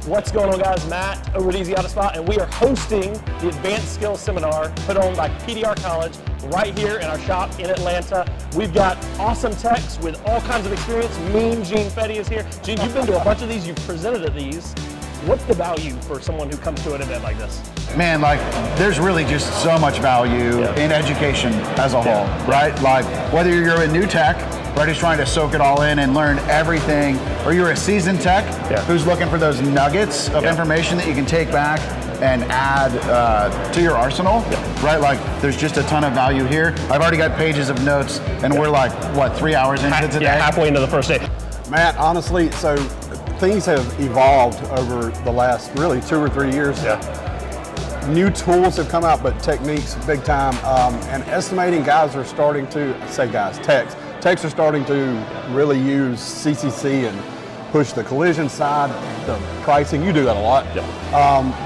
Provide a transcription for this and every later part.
What's going on, guys? Matt over at Easy Auto Spot, and we are hosting the Advanced Skills Seminar put on by PDR College right here in our shop in Atlanta. We've got awesome techs with all kinds of experience. Mean Gene Fetty is here. Gene, you've been to a bunch of these, you've presented at these. What's the value for someone who comes to an event like this? Man, like, there's really just so much value in education as a whole, right? Like, whether you're a new tech, right, who's trying to soak it all in and learn everything, or you're a seasoned tech who's looking for those nuggets of information that you can take back and add to your arsenal, right? Like, there's just a ton of value here. I've already got pages of notes, and we're like, what, 3 hours into today? Yeah, halfway into the first day. Matt, honestly, so things have evolved over the last really 2 or 3 years. New tools have come out, but techniques big time. And estimating guys are starting to, techs are starting to really use CCC and push the collision side, the pricing. You do that a lot.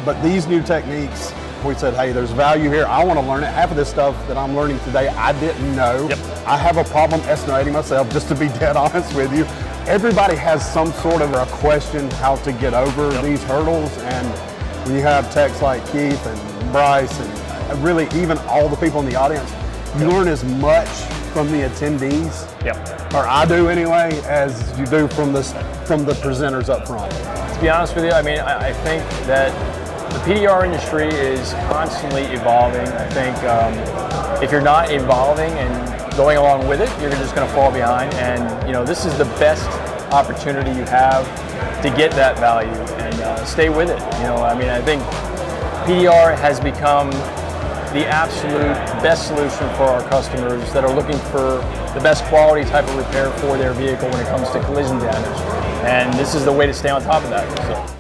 But these new techniques, we said, hey, there's value here. I want to learn it. Half of this stuff that I'm learning today, I didn't know. I have a problem estimating myself, just to be dead honest with you. Everybody has some sort of a question how to get over these hurdles, and when you have techs like Keith and Bryce and really even all the people in the audience, you learn as much from the attendees, or I do anyway, as you do from the presenters up front. To be honest with you, I mean, I think that the PDR industry is constantly evolving. I think if you're not evolving and going along with it, you're just going to fall behind. And you know, this is the best opportunity you have to get that value and stay with it. You know, I mean, I think PDR has become the absolute best solution for our customers that are looking for the best quality type of repair for their vehicle when it comes to collision damage. And this is the way to stay on top of that. So.